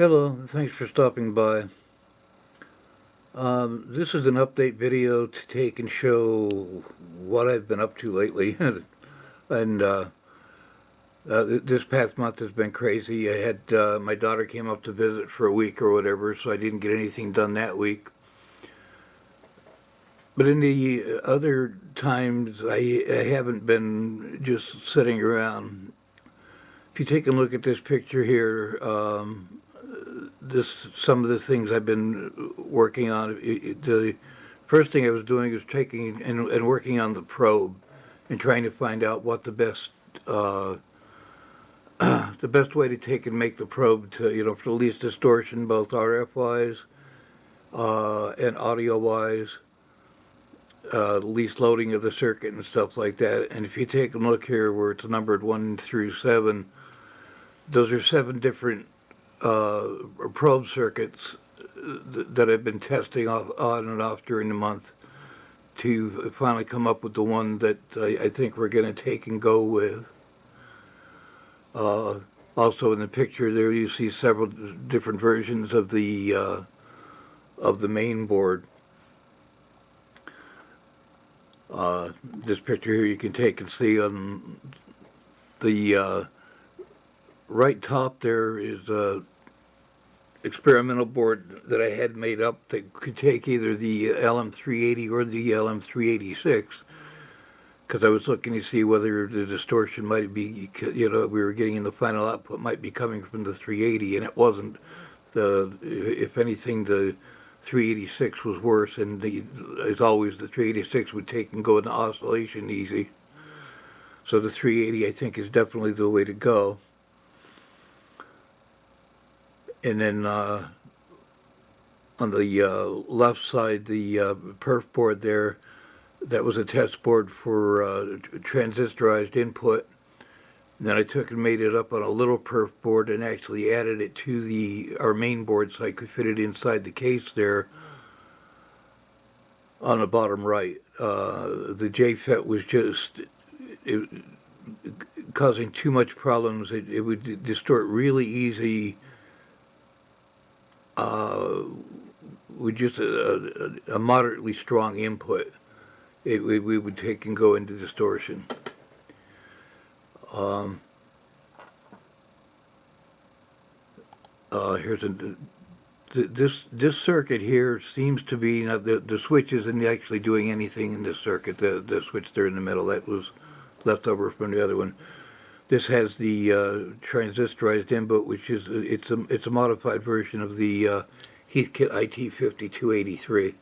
Hello, thanks for stopping by. This is an update video to take and show what I've been up to lately. and This past month has been crazy. I had my daughter came up to visit for a week or whatever, so I didn't get anything done that week. But in the other times, I haven't been just sitting around. If you take a look at this picture here, this some of the things I've been working on. The first thing I was doing was taking and working on the probe and trying to find out what uh, the best way to take and make the probe to for the least distortion, both RF wise and audio wise, least loading of the circuit and stuff like that. And if you take a look here where it's numbered 1 through 7, those are 7 different uh, probe circuits that I've been testing off on and off during the month to finally come up with the one that I think we're going to take and go with. Uh, Also in the picture there you see several different versions of the main board. This picture here you can take and see on the right top there is a experimental board that I had made up that could take either the LM380 or the LM386, because I was looking to see whether the distortion might be, we were getting in the final output might be coming from the 380, and it wasn't. If anything, the 386 was worse, and as always, the 386 would take and go into oscillation easy. So the 380, I think, is definitely the way to go. And then on the left side, the perf board there, that was a test board for transistorized input. And then I took and made it up on a little perf board and actually added it to our main board so I could fit it inside the case there on the bottom right. The JFET was just causing too much problems. It would distort really easy with just a moderately strong input. We would take and go into distortion. Here's this circuit here seems to be the switch isn't actually doing anything in this circuit. The switch there in the middle, that was left over from the other one. This has the transistorized input, which is it's a modified version of the Heathkit IT5283.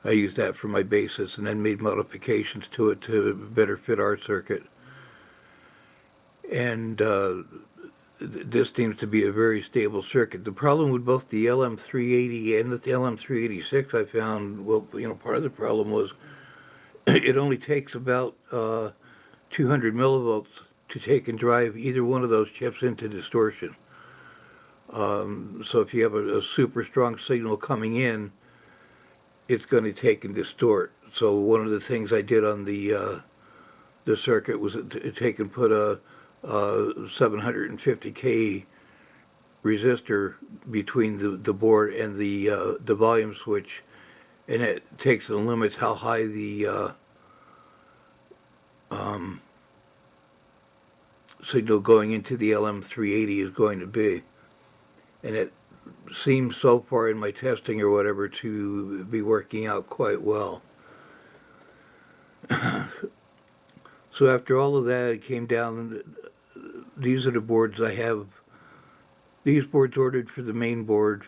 I used that for my basis and then made modifications to it to better fit our circuit. And this seems to be a very stable circuit. The problem with both the LM380 and the LM386 I found, well, part of the problem was it only takes about 200 millivolts to take and drive either one of those chips into distortion. So if you have a super strong signal coming in, it's going to take and distort. So one of the things I did on the circuit was take and put a 750K resistor between the board and the volume switch, and it takes and limits how high the signal going into the LM380 is going to be. And it seems so far in my testing or whatever to be working out quite well. So after all of that, it came down. These are the boards I have. These boards ordered for the main board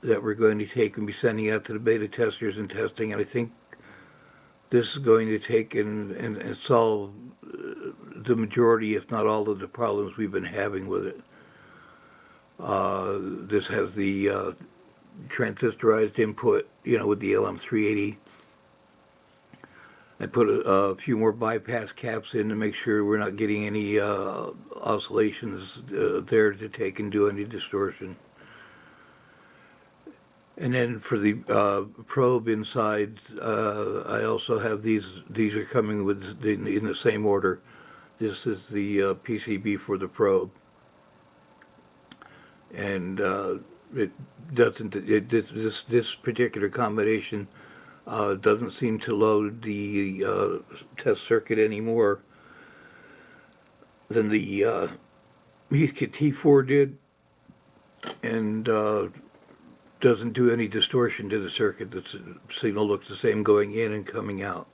that we're going to take and be sending out to the beta testers and testing. And I think this is going to take and solve the majority, if not all, of the problems we've been having with it. This has the transistorized input, with the LM380. I put a few more bypass caps in to make sure we're not getting any oscillations there to take and do any distortion. And then for the probe inside, I also have these. These are coming with in the same order. This is the PCB for the probe. and it doesn't. This particular combination doesn't seem to load the test circuit any more than the Heathkit T4 did, and doesn't do any distortion to the circuit. The signal looks the same going in and coming out.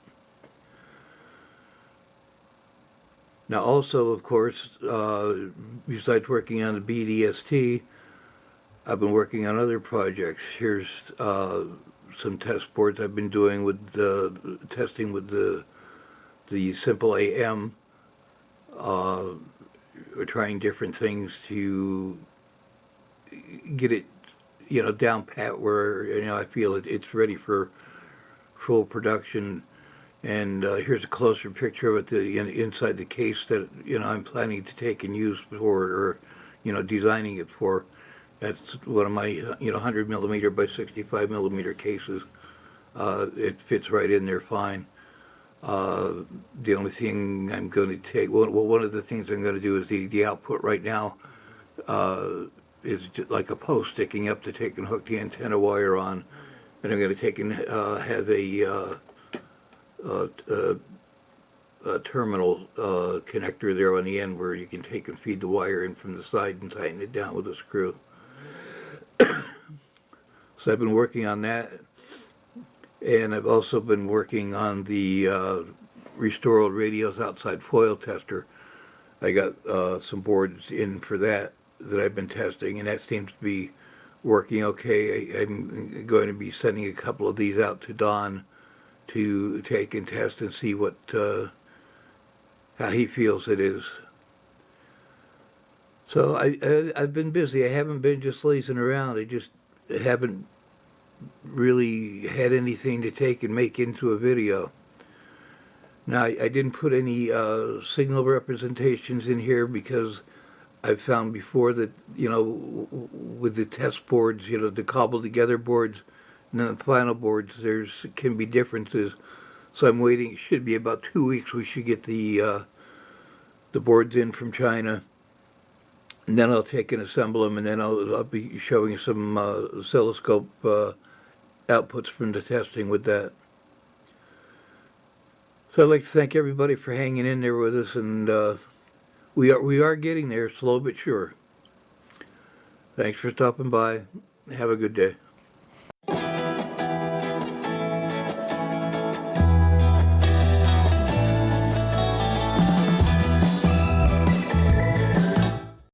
Now, also, of course, besides working on the BDST, I've been working on other projects. Here's some test boards I've been doing with testing with the Simple AM. We're trying different things to get it, down pat where I feel it's ready for full production. And here's a closer picture of it inside the case that I'm planning to take and use for, or designing it for. That's one of my 100 millimeter by 65 millimeter cases. It fits right in there fine. The only thing I'm going to take, well, one of the things I'm going to do is the output right now is just like a post sticking up to take and hook the antenna wire on, and I'm going to take and have a terminal connector there on the end where you can take and feed the wire in from the side and tighten it down with a screw. So I've been working on that, and I've also been working on the Restore Old Radios outside foil tester. I got some boards in for that I've been testing, and that seems to be working okay. I'm going to be sending a couple of these out to Don to take and test and see what how he feels it is. So I've been busy. I haven't been just lazing around. I just haven't really had anything to take and make into a video. Now, I didn't put any signal representations in here because I've found before that, with the test boards, the cobbled together boards, and then the final boards, can be differences. So I'm waiting. It should be about 2 weeks. We should get the boards in from China, and then I'll take and assemble them, and then I'll be showing some oscilloscope outputs from the testing with that. So I'd like to thank everybody for hanging in there with us, and we are getting there, slow but sure. Thanks for stopping by. Have a good day.